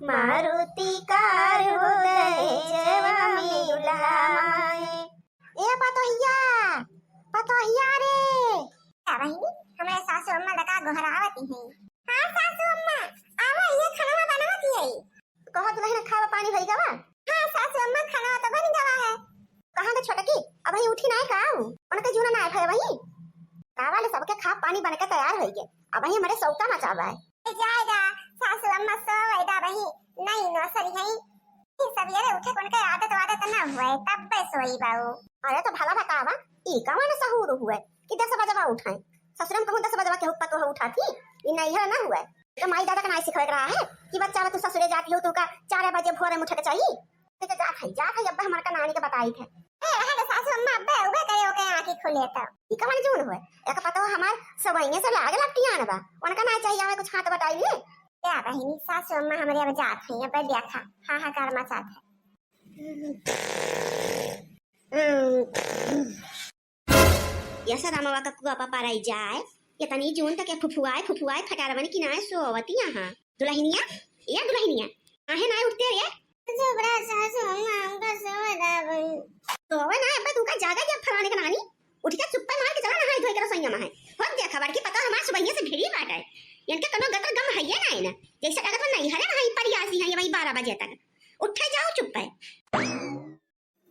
Maruti car हो गए जवा में दुल्हा माए। ए पतोहिया रे बहिनी हमारे सासू अम्मा लगा गोहरावती है। हाँ सासू अम्मा आवा ये खाना बनावती है। कहा दुल्हन खावा पानी भई गवा। हाँ सासू अम्मा खाना तो बन गवा है। कहां के छोटकी अब ही उठी ना का उनके जूना ना है वही कावा ले सबके खा पानी बन के तैयार होई गए। अब ही हमारे सौता ना चाहबा है जाएगा सासू अम्मा सो वैदा बही नहीं नो सरी है। फिर सवेरे उठे कोन के आदत ना हुए तब बे सोई बाऊ। अरे तो भला बतावा ई कवन सहूर हुए कि 10 बजे उठाए। ससुरम कहूं 10 बजे के ऊपर तो उठाती ई नहीं है ना हुए। तो माई दादा का नहीं सिखावे रहा है कि बच्चा तू ससुरे जाती हो तो का 4 बजे भोरे उठ के चाहिए तो जा है अब्बा हमार का नानी के बताई थे। ए हने सासू अम्मा अब्बा उबे करे ओके आंखें खुले तो ई कवन जून हुए एक पता हमार सबइने से लाग लगतियां ना बा उनका ना चाहिए हमें कुछ हाथ बताइए। क्या बहिनी सासू अम्मा हमारे अब जात है अब देखा हाहाकार मचात है। यसा रामवा का कुआ पाराई जाए ये तनी जून तक फुफुआए फटारवन की नाय सोवती यहां दुल्हनिया आहे ना उठते रे जो बड़ा सासू अम्मा उनका सोदा बन तो वे ना अब तू का जागा जब फलाने का नानी उठ के चुप्पा मार के चला नहाई धोई कर सैया में है हो देखा बड़ की पता हमार सुबह से भिड़ी बाट है इनके कनो गटर गम है ना ना जैसे अगर तो नहीं हरे नहीं पड़ी आसी है वही 12 बजे तक उठ जाओ चुप है।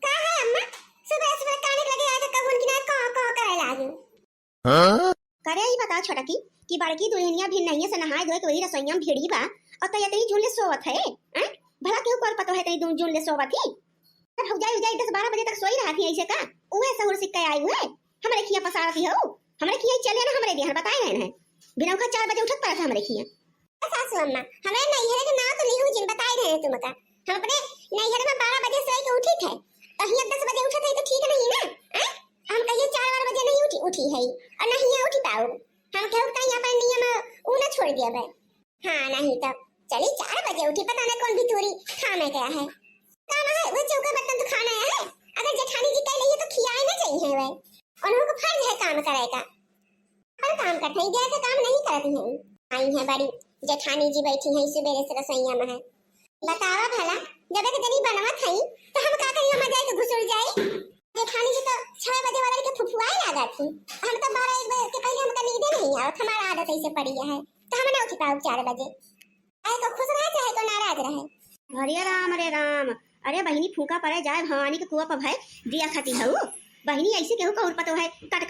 का है अम्मा सुबह सुबह काने लगे आए तो कबून की ना कौ करे लागू। हां करे ही बता छोटा की बड़की दुल्हनिया भी नहीं से नहाए धोए के वही रसोईया में भिड़ी बा और तो ये तई झूले सोवत है हैं भला क्यों कर पता है तई झूले सोवत ही तब हो जाई 10-12 बजे तक सोई रही ऐसे का उहे सहूर सिक्का आई हुए हमरे खिया पसारती हो हमरे खिया चले ना हमरे देहर बताए रहे हैं बिना का 4 बजे उठत पड़ा था हमरे खिया। सासू अम्मा हमें नैहर के ना तो नहीं जिन बताए रहे तुम का हम अपने नैहर में 12 बजे सोई के उठी थे तो हिया 10 बजे उठत है तो ठीक नहीं ना हैं हम कहिए 4 बजे नहीं उठी है और नहीं है उठी पाओ हम कहू कहीं अपन नियम ऊ ना छोड़ दिया बे। हां नहीं तो चली 4 बजे उठी पता ना कौन भी तूरी खाने गया है काम है वो चौका बर्तन तो खाना है अगर जेठानी जी कह रही है तो खियाए ना चाहिए वे उन्हों को फर्ज है काम करे का पर काम करते ही गया तो काम नहीं करती है। आई है बड़ी जेठानी जी बैठी है सुबह से रसोईया में है बतावा भला जब एक जनी बनवा थई तो हम का करियो मजा के घुसुर जाए जेठानी जी तो 6 बजे वाला के फुफुआई आ थी हम तो 12-1 बजे के पहले हमका नींद नहीं आवत हमारा आदत ऐसे पड़ी है तो हम ना उठ पाओ 4 बजे आए तो खुश रहे चाहे तो नाराज रहे। अरे राम अरे बहिनी फूका पड़े जाए भवानी के कुआ पर भाई दिया खाती हूँ बहिनी ऐसे केहू कहूं पतो है कट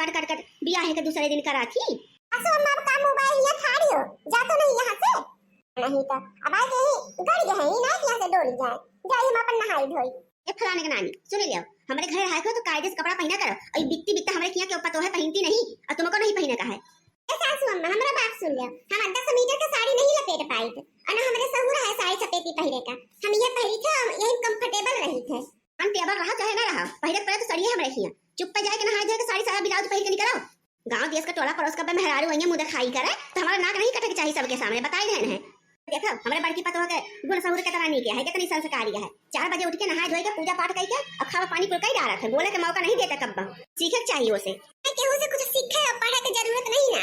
बियाह है के दूसरे दिन करा थी। असो अम्मा का मोबाइल ये थारी हो जा तो नहीं यहां से नहीं तो अब आए कहीं गड़ गए हैं ना यहां से डोल जाए जाए हम अपन नहाई धोई ए फलाने का नानी सुन लियो हमरे घर आए को तो कायदे से कपड़ा पहना करो और बिकती बिकता हमरे किया के ऊपर तो है पहनती नहीं और तुमको नहीं पहने का है। ए सासू अम्मा हमरा बात सुन लियो हम 10 मीटर का साड़ी नहीं लपेट पाई थे और ना हमरे सहूर है साड़ी सपेटी पहने का हम ये पहनी थे यही कंफर्टेबल रही थे हम टेबल रहा चाहे ना रहा पहले पहले तो सड़िए हमरे किया चुप पे जाके नहाए धोए के साड़ी सारा ब्लाउज पहन के निकलो गांव देश का टोला पड़ोस का मेहरारू वहीं मुंह दिखाई करे तो हमारा नाक नहीं कटे के चाहिए सबके सामने बताई देन है। देखो हमारे बड़की पतो के गुण सहूर के तरह नहीं किया है कितनी संस्कारी है 4 बजे उठ के नहाए धोए के पूजा पाठ करके और खावा पानी कुल कई डाला था बोले के मौका नहीं देता कब सीखे चाहिए उसे केहू से कुछ सीखे और पढ़े की जरूरत नहीं ना।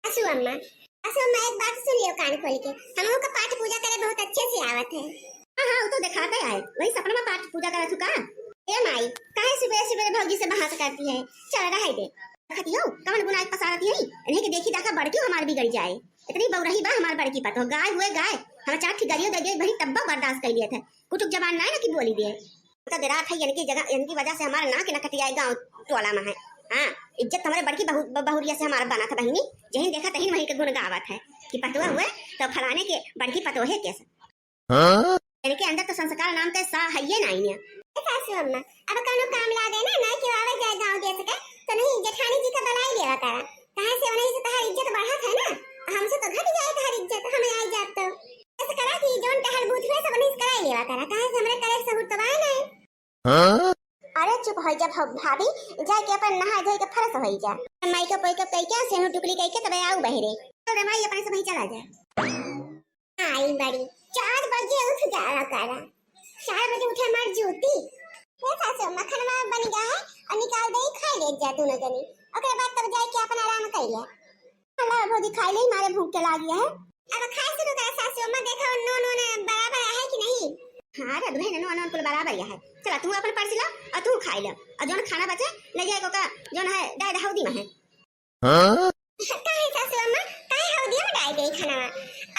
असु अम्मा एक बात सुन लियो कान खोल के हम लोग का पाठ पूजा करे बहुत अच्छे से आवत है। हां वो तो दिखाता है वही सपना में पाठ पूजा करा चुका ए माई काहे सुबह भौजी से बहास करती है चल रहा है दे खती हो कवन गुनाह पसारती है इन्हें के देखी दाका बढ़ क्यों हमार बिगड़ जाए इतनी बौरही बा हमार बड़की पतो गाय हुए गाय हम चार ठिगरियो दे भई तब्बा बर्दाश्त कर लिए थे कुटुक जबान ना ना की बोली दिए तो देरा था इनकी जगह इनकी वजह से हमारा नाक न कटिया गांव टोला में है। हां इज्जत हमारे बड़की बहुरिया से हमारा बना था बहिनी जहीं देखा तहीं वहीं के गुण गावत है कि पतवा हुए तो फलाने के बड़की पतो है कैसे हां इनके अंदर तो संस्कार नाम के सा है ये नहीं है। सासू अम्मा अब कानो काम ला देना ना कि आवे जाए गांव देश के तो नहीं जेठानी जी का बलाई लेवा करा कहां से उन्हें से तहार इज्जत बढ़त है ना हमसे तो घट जाए तहार इज्जत हमें आई जात तो ऐसे करा कि जोन टहल बूथ में सब नहीं कराई लेवा करा कहां से हमरे करे सबूत तो आए नहीं। हां अरे चुप हो जा भाभी जाए के अपन नहा धोए के फरस होई जा माई के पोई के कई के सेनु टुकड़ी कई के तबे आऊ बहरे तो माई अपने से वही चला जा। आई बड़ी 4 बजे उठ जाया करा 4 बजे उठे मार जूती हे सासू मखनवा बन गया है और निकाल दे खाई ले जा दोनों जनी ओकरे बाद तब जाए के अपन आराम कर ले अल्लाह भौजी खाई ले मारे भूख के लागी है अब खाए शुरू कर सासू अम्मा देखो नो ने बराबर है कि अरे दुल्हन नो अनन कुल बराबर है। चला तू अपन पर्स ला और तू खाई ले और जोन खाना बचे ले जाए को का जोन है डाय दाऊदी में है। हां काहे सासू अम्मा काहे हौदी में डाल दे खाना।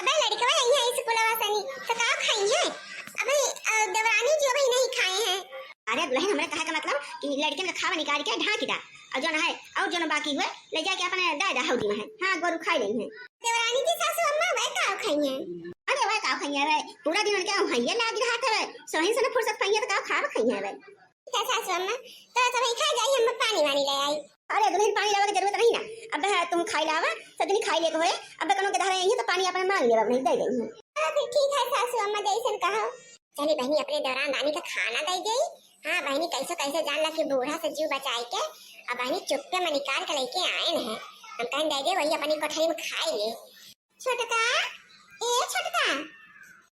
अबे लड़कवा यही है स्कूलवा सनी तो का खाई है। अबे देवरानी जी भी नहीं खाए हैं। अरे दुल्हन हमरे कहा का मतलब कि लड़के का खावा निकाल के ढाकी दा और जोन है और जोन बाकी हुए ले जाके अपने डाय दाऊदी में है। हां गोरु खाई लेंगे देवरानी जी सासू अम्मा वे का खाई है। अरे वह का खाई है पूरा दिन क्या भैया लाग रहा था सोहिन से फुर्सत पाई तो का खा खाई है क्या सासू अम्मा तो सब खा जाई हम पानी वानी ले आई। अरे दुल्हन पानी लावे की जरूरत नहीं ना। अब तुम खाई लावा सजनी खाई ले को है। अब कनो के धारा यही तो पानी अपन मांग लेवा नहीं दे गई है। फिर ठीक है सासू अम्मा जैसन कहो। चली बहनी अपने दौरान रानी का खाना दे गई। हां बहनी कैसे कैसे जान ला कि बूढ़ा से जीव बचाई के अब बहनी चुपके में निकाल के लेके आए हैं। हम कहीं दे दे वही अपनी कोठरी में खाई ले। छोटका ए छोटका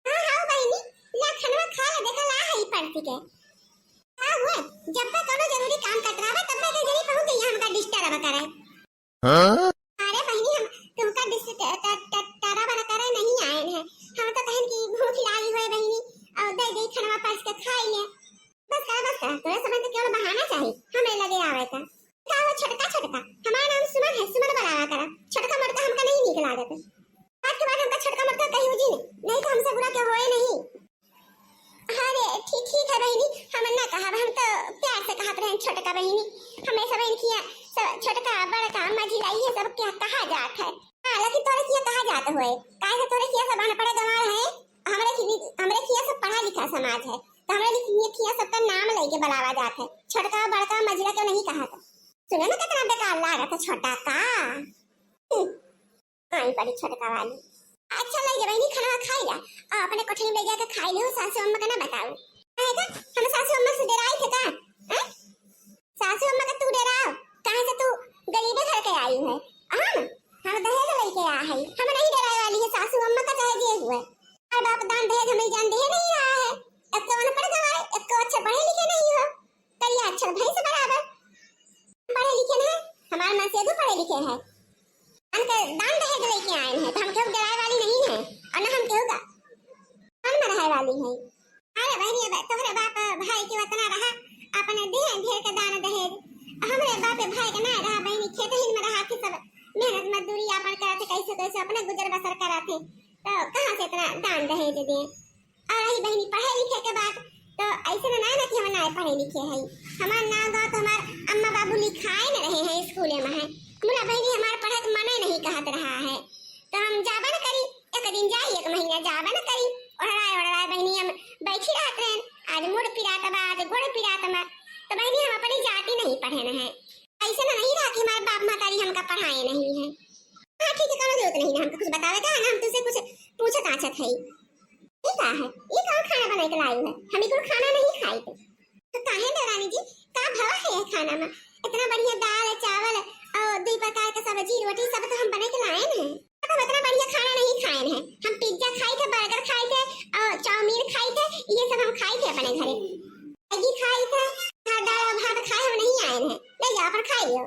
हां हां बहनी ला खाना खा ले देखा ला है पड़ती के हां हुए जब तक कोनो जरूरी काम कटरावे तब तक जल्दी पहुंच गई हमका डिस्टर्ब करे। हां अरे बहनी हम तुमका डिस्टर्ब बना करे नहीं आए हैं। हम तो कहन की भूख लगी हुई बहनी और दे दे खाना पास के खाई ले बस का तोरे समय तो केवल बहाना चाहिए हमें लगे आवे का वो छोटका छोटका हमारा नाम सुमन है सुमन बुलावा करा। छोटका मरता हमका नहीं निक लागत आज के बाद हमका छोटका मरता कहीं जी नहीं तो हमसे बुरा क्यों होए नहीं। अरे ठीक ठीक है बहनी हम ना कहा हम तो प्यार से कहत रहे छोटका बहनी हमें सब इनकी छोटका बड़का मझिलाई है सब क्या कहा जात है। हां लेकिन तोरे किया कहा जात होए काहे से तोरे किया सब अनपढ़ गंवार है। हमरे किया सब पढ़ा लिखा समाज है तो हमरे किया सबका नाम लेके बुलावा जात है। छोटका बड़का मझिला क्यों नहीं कहा था। सुने ना कितना बेकार लगा था छोटा का आई बड़ी छोटका वाली। अच्छा लगे बहनी खाना खाई जा और अपने कोठरी में ले जाकर खाई ले सासू अम्मा का ना बताओ आएगा हम सासू अम्मा से डराई थे का हैं सासू अम्मा का तू डराओ कहां से तू गरीबे घर के आई है। हम दहेज लेके आ है हम नहीं डराए वाली है सासू अम्मा का चाहे जे हुए और बाप दान दहेज हमें जान दे नहीं रहा है। एक तो अनपढ़ गवाए एक को अच्छा पढ़े लिखे नहीं हो करिए अच्छा भाई से बराबर पढ़े लिखे ना हमारे मां से पढ़े लिखे है हमके दान दहेज लेके आए हैं तो हम क्यों डराए वाली नहीं है और ना हम क्यों का कौन मराए वाली है। अरे बहनी अब तोहरे बाप भाई के वतना रहा अपने देह ढेर के दान दहेज हमरे बाप भाई के ना रहा बहनी खेत ही में रहा के सब मेहनत मजदूरी अपन करते कैसे कैसे अपने गुजर बसर कराते तो कहां से इतना दान दहेज दे। और रही बहनी पढ़े लिखे के बात तो ऐसे ना ना कि हम ना पढ़े लिखे हैं हमार ना गांव तो हमार अम्मा बाबू लिखाए न रहे हैं स्कूल में है मुला बहनी हमार पढ़े तो मने नहीं कहत रहा है तो हम जाबा न करी एक दिन जाई एक महीना जाबा न करी ओढ़ाए बहनी हम बैठी रहते हैं आज मुड़ पिरात बा आज गोड़ पिरात बा तो बहनी हम अपनी जाति नहीं पढ़े न है ऐसे ना नहीं रहा कि हमारे बाप माताजी हमका पढ़ाए नहीं है। हां ठीक है कोनो जरूरत नहीं हमको कुछ बतावे का हम तुझसे कुछ पूछत आछत है ये का है ये कौन खाना बना के लाई है हम इको खाना नहीं खाई तो काहे देवरानी जी का भवा है खाना में इतना बढ़िया दाल चावल और दो प्रकार के सब्जी रोटी सब तो हम बना के लाए हैं हम इतना बढ़िया खाना नहीं खाए हैं। हम पिज्जा खाए थे बर्गर खाए थे और चाउमीन खाए थे ये सब हम खाए थे अपने घरे मैगी खाए थे दाल भात खाए हम नहीं आए हैं ले जाओ पर खाई लो।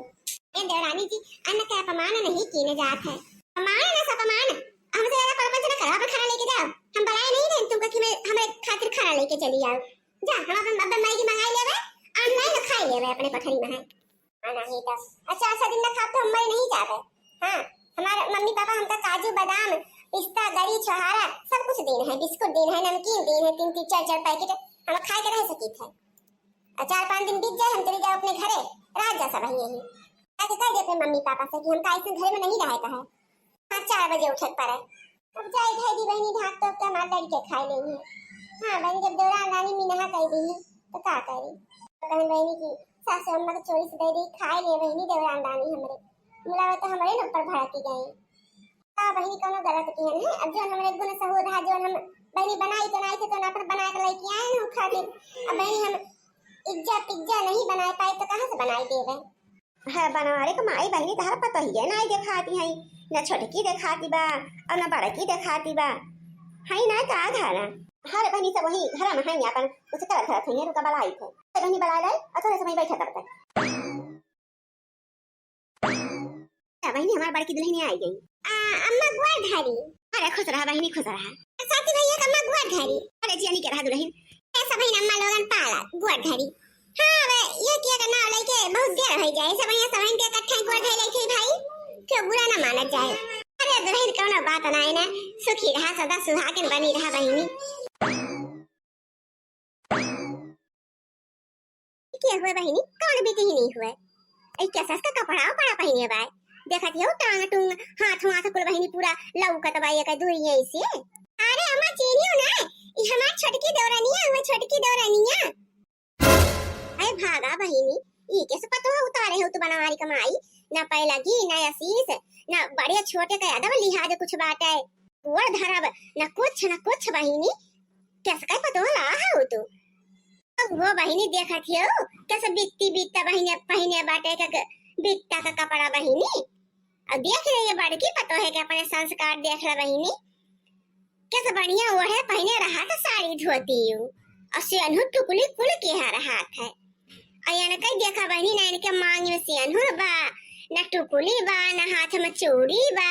ए देवरानी जी अन्न का अपमान नहीं कीने जात है अपमान ना अपमान हमसे ज्यादा परपंच न करो पर खाना लेके जाओ हम बनाए नहीं रहे तुमको कि मैं हमारे खातिर खाना लेके चली आओ जा हम अपन अब मैगी मंगाई लेवे ऑनलाइन न खाई लेवे अपने कोठरी में है नहीं तो अच्छा दिन न खा तो हम नहीं जाते। हां हमारे मम्मी पापा हमका काजू बादाम पिस्ता गरी छोहारा सब कुछ दिन है बिस्कुट दिन है नमकीन दिन है 3-4 पैकेट हम खा के रह सकी थे 4-5 दिन बीत जाए हम चले जाओ अपने घरे रात जा सब यही ताकि कह दे अपने मम्मी पापा से कि हम ऐसे घर में नहीं रहता है 4 बजे उठक पड़े अब जाए भाई बहनी ढाक तो क्या मार लड़के खाई लेंगे। हां बहनी जब दौरान रानी मीना कह दी तो का करी तो बहनी की सासू अम्मा को चोरी से दे दी खाई ले बहनी दौरान रानी हमरे मुलावा तो हमारे ऊपर भड़की गई का बहनी कोनो गलत किए है अब जो हमरे गुण सहूर रहा जो हम बहनी बनाई तो नहीं थे तो ना पर बना के लेके आए ना खातिर अब बहनी हम पिज्जा नहीं बना पाए तो कहां से बनाई देवे है बनारे को माई बहनी तहरा पता ही है ना दिखाती है ना छोटकी दिखाती बा और ना बड़की दिखाती बा है ना का धारा हर बहनी सब वही घर में है अपन कुछ कर रहा था ये रुका बलाई थे बहनी बड़ा लाई और समय बैठा करता बहनी हमारी बड़की दुल्हन आई गई अम्मा गुआर धारी अरे खुश रहा बहनी खुश रहा साथी भैया अम्मा गुआर धारी अरे जी नहीं कह रहा दुल्हन ऐसा भाई अम्मा लोगन पाला गुड़ धरी। हां वे ये किया करना लेके बहुत देर हो जाए सब यहाँ सब के इकट्ठा गुड़ धरी लेके भाई क्यों बुरा ना माना जाए। अरे बहन कौन बात ना है ना सुखी रहा सदा सुहागन बनी रहा बहिनी। क्या हुआ बहिनी कौन बीती ही नहीं हुआ ऐ कैसा का कपड़ा पड़ा पहने बाय देखत हो टांग टूंग हाथ हाथ कुल बहिनी पूरा लौकत बाय का दूरी है इसे। अरे अम्मा चीनियो ना ई हमार छोटकी दौरानिया हम छोटकी दौरानिया। अरे भागा बहिनी ई कैसे पतो है उतारे हो तू बनवारी कमाई ना पै लगी ना असीस ना बड़े छोटे का यादव लिहाज कुछ बात है वो धरब ना कुछ बहिनी कैसे का पतो ला हो तू वो बहिनी देखत हो कैसे बिकता बहिनी पहने बाटे का बिकता का कपड़ा बहिनी अब देख रही है बड़की पतो है कि अपने संस्कार देख रहा बहिनी कैसे बढ़िया ओढ़े पहने रहा था साड़ी धोती हूँ और सियनहु टुकली कुल के रहा था अयन कई देखा बहिनी ना इनके मांग में सियनहु बा ना टुकली बा ना हाथ में चूड़ी बा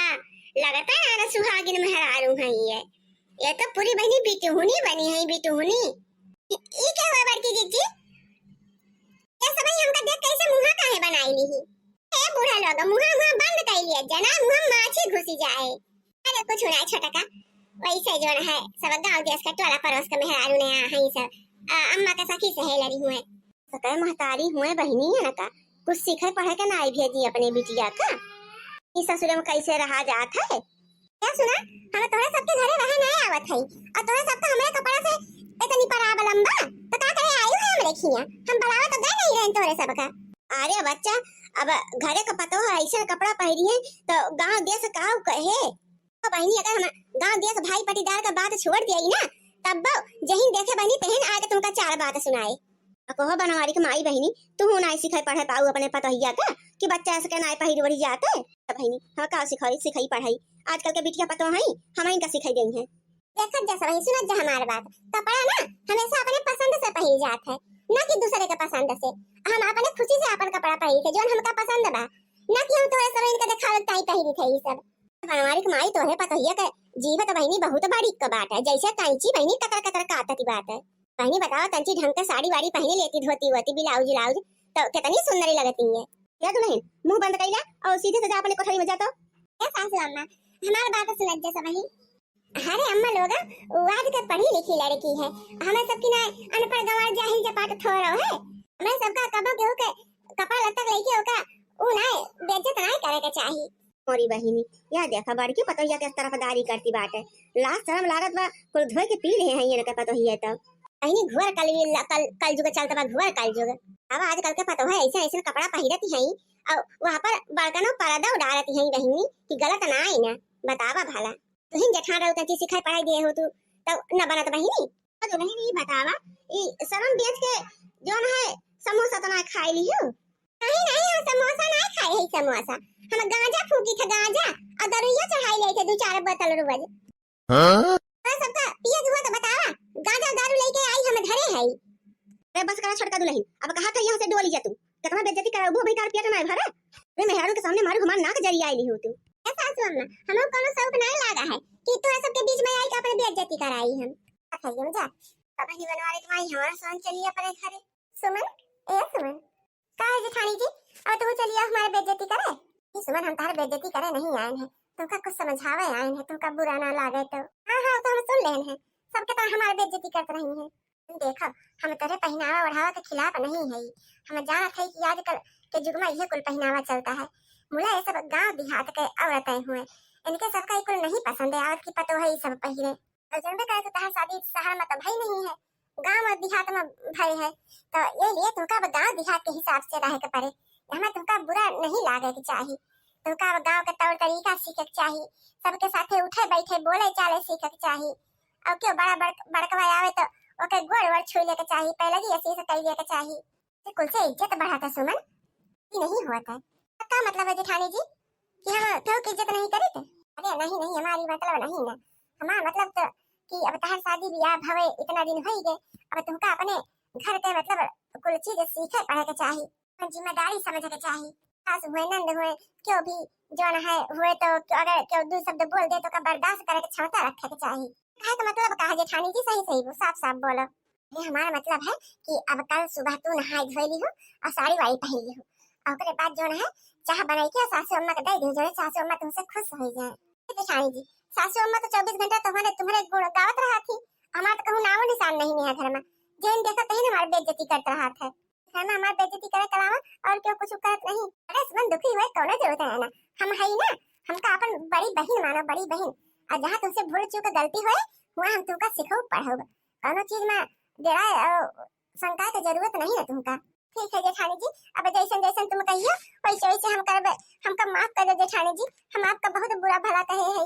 लगता है ना सुहागिन मेहरारू है ये तो पूरी बहिनी बिटुहुनी बनी है बिटुहुनी। ये क्या हुआ बड़की जीजी ये सब हमका देख कैसे मुंह काहे बनाई ली ए बूढ़ा लोग मुंह बंद कर लिया जना मुंह माछी घुसी जाए। अरे कुछ ना छोटा का वैसे जो है सब गांव देश का टोला पड़ोस का मेहरारू ने है सब अम्मा का सखी सहेलरी हुए सके महतारी हुए बहिनी है का कुछ सीखे पढ़े के ना भेजी अपने बिटिया का इस ससुर में कैसे रहा जात है। क्या सुना हम तोरे सबके घरे रहे नहीं आवत है और तोरे सबका हमारे कपड़ा से इतनी पराब लंबा तो का करे आयु है हमरे खिया हम बलावा तो गए नहीं रहे तोरे सबका। अरे बच्चा अब घरे का पतो है ऐसा कपड़ा पहनी है तो गांव देश का कहे तो बहनी अगर हम गांव देश भाई पटीदार का बात छोड़ दिया ना तब जहीं देखे बहनी तहन आके तुमका चार बात सुनाए कहो बनवारी के माई बहनी तू ना सिखाई पढ़ाई पाऊ अपने पतोहिया का कि बच्चा ऐसे नाई पहिरी वही जाता है बहनी हम का सिखाई पढ़ाई आजकल के बिटिया पतो है हम इनका सिखाई गई है। देखत जैसा वही सुनत जा हमारे बात कपड़ा ना हमेशा अपने पसंद से पहन जात है ना कि दूसरे के पसंद से हम अपने खुशी से अपन कपड़ा पहनी थे जोन हमका पसंद बा ना कि हम तोरे सब इनका दिखावत ताई पहनी थे ई सब। बनवारी के माई तोरे पतोहिया के जीव तो बहनी बहुत बड़ी का बात है जैसे कैंची बहनी कतर कतर काटती बात है बहनी बताओ तंची ढंग के साड़ी वाड़ी पहने लेती धोती होती ब्लाउज तो कितनी सुंदरी लगती है। क्या दुल्हन मुंह बंद कइला और सीधे से जा अपने कोठरी में जा तो क्या सासू अम्मा हमारी बात सुनत जैसा वही। अरे अम्मा लोग आज के पढ़ी लिखी लड़की है हमें सबकी ना अनपढ़ गंवार जाहिल जपाट थोरो है हमें सबका कबो के होके कपाल तक लेके होका उ ना बेइज्जत ना करे के चाहिए। मोरी बहिनी या देखा बड़की पतोहिया के तरफदारी करती बात है लास्ट शर्म लागत बा कुल धोए के पी रहे हैं ये के पतोहिया तब बहनी घुर कल जुग चलता बा घुर कल जुग अब आजकल के पतो है ऐसे ऐसे कपड़ा पहिरती हैं और वहां पर बड़कनो पर्दा उड़ारती हैं बहनी कि गलत ना आई ना बतावा भला तुहिं जेठान रहू तंची सिखाई पढ़ाई दे हो तू तब न बनत बहिनी तो नहीं ये बतावा ई शरम बेच के जोन है समोसा तो ना खाई ली हो नहीं हम समोसा ना खाए है समोसा हम गांजा फूकी था गांजा और दरुइया चढ़ाई ले थे 2-4 बोतल रोज। हां सबका पिए हुआ तो बतावा गांजा दारू लेके आई हम घरे है। अरे बस करा छोटका दुल्हन अब कहा था यहां से डोली जा तू कितना बेइज्जती कर वो बेकार पिया ना भरे रे मेहरारू के सामने मारू हमार नाक जरी आईली हो तू ऐसा अम्मा हमो कोनो शौक नहीं लागा है कि तू सब के बीच में आई का अपने बेइज्जती कराई हम खाइए मजा अब ही बनवारे तुम्हारी हमारा सोन चलिए अपने घरे सुमन काहे जेठानी जी अब तू चलिए हमारे बेइज्जती करे ये सुमन हम तारे बेइज्जती करे नहीं आए हैं तुमका कुछ समझावे आए हैं तुमका बुरा ना लागे तो हां तो हम सुन लेन हैं सबके तो हमारे बेइज्जती करते रही हैं देखो हम तेरे पहनावा ओढ़ावा के खिलाफ नहीं है हम जानत है कि आजकल के युग में यह कुल पहनावा चलता है मुला ये सब गांव देहात के औरतें हुए इनके सबका कुल नहीं पसंद है औरत की पतो है ये सब पहिरे और जनबे करे तो तहां शादी शहर में तो भाई नहीं है गांव और देहात में भाई है तो ये लिए तुमका गांव देहात के हिसाब से रहे के पड़े हमें तुमका बुरा नहीं लागे के चाहिए तुमका गांव के तौर तरीका सीखे के चाहिए सबके साथे उठे बैठे बोले चाले सीखे के चाहिए और क्यों बड़ा बड़कवा आवे तो ओके गोड़ वड़ छू ले के चाहिए पहले ही ऐसे से कह ले के चाहिए कुल से इज्जत बढ़ाता सुमन ये नहीं होता क्या मतलब है जेठानी जी कि हम तो की इज्जत नहीं करी थे अरे नहीं हमारी मतलब नहीं ना हमारा मतलब तो कि अब तहर शादी ब्याह भवे इतना दिन हो गए अब तुमका अपने घर के मतलब कुल चीज सीखे पढ़े के चाहिए जिम्मेदारी समझ के चाहिए सास हुए नंद हुए क्यों भी जो है हुए तो अगर क्यों दो शब्द बोल दे तो का बर्दाश्त करे के क्षमता रखे के चाहिए कहे का मतलब कहा जेठानी जी सही वो साफ बोलो ये हमारा मतलब है कि अब कल सुबह तू नहाई धोई ली हो और साड़ी वाड़ी पहन ली हो और ओकरे बाद जो है चाह बनाई के सासू अम्मा के दे दी जो सासू अम्मा तुमसे खुश हो जाए। जेठानी जी सासू अम्मा तो 24 घंटा तुम्हारे गुण गावत रहा थी। हमारा तो कहूँ नामो निशान नहीं है घर में। जैन देखा कहीं हमारी बेइज्जती करता रहा था। घर में हमारी बेइज्जती करे करावा और क्यों कुछ करत नहीं। अरे मन दुखी हुए कौन जरूरत है ना हम है ना हमका अपन बड़ी बहन मानो बड़ी बहन और जहाँ तुमसे भूल चूक गलती हुए वहाँ हम तुमका सिखाओ पढ़ाओ कोनो चीज में जरा शंका की जरूरत नहीं है तुमका। ठीक है जेठानी जी अब जैसन जैसन तुम कहियो वैसे वैसे हम करबे। हमका माफ कर दो जेठानी जी हम आपका बहुत बुरा भला कहे है।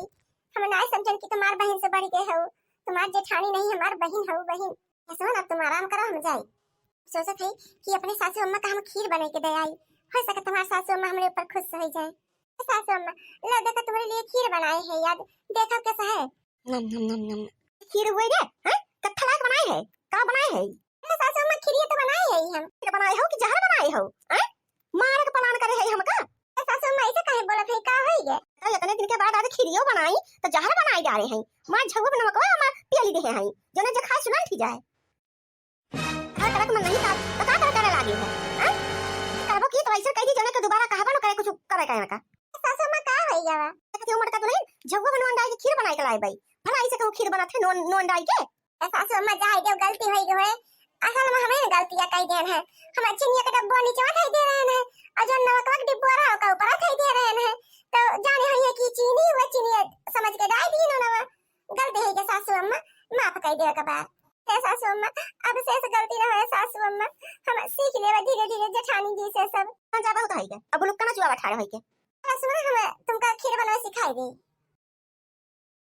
हम ना समझन कि तुम्हार बहन से बढ़ के हो। तुम्हार जेठानी नहीं हमार बहन हो बहन। सुन अब तुम आराम करो हम जाए। सोचत है कि अपनी सासू अम्मा का हम खीर बना के दे आई हो सके तुम्हारी सासू अम्मा हमारे ऊपर खुश हो जाए। सासू अम्मा लो देखो तुम्हारे लिए खीर बनाए है याद देखो कैसा है। नम नम नम नम खीर हुई रे हैं कत्था लायक बनाए है का बनाए है। सासू अम्मा खीर तो बनाए है हम। खीर बनाए हो कि जहर बनाए हो हैं मार के प्लान करे है हमका। सासू अम्मा ऐसे काहे बोलत है का होई गे। तो इतने दिन के बाद आज खीरियो बनाई तो जहर बनाई जा रहे हैं। मां झगो नमक मां पियली दे हैं जने जे खाए सुना थी जाए। हर तरह मन नहीं था तो का करे लागी है हैं करबो की तो ऐसे कह दी जने के दोबारा कहबो न करे कुछ करे काहे का। सासू अम्मा का होई जावा कहती उमर का तो नहीं झगो बनवा डाल के खीर बनाई के लाई भाई भला ऐसे कहू खीर बनाते नोन नोन डाल के। सासू अम्मा जाए जो गलती होई गए असल में हमें गलतियां कई देन है। हम चिनिया का डब्बा नीचे उठाई दे रहे हैं और जो नमक का डिब्बा रहा का ऊपर उठाई दे रहे हैं तो जाने होई है कि चीनी वो चीनी समझ के डाल दी ना गलती है के सासू अम्मा माफ कर दे के बाद सासू अम्मा अब से ऐसे गलती ना हो सासू अम्मा हम सीख लेवा धीरे धीरे जेठानी जी से सब ज्यादा होता है क्या अब लोग कना चुआ बैठा रहे है के। सुन हम तुमका खीर बनाना सिखाई दे।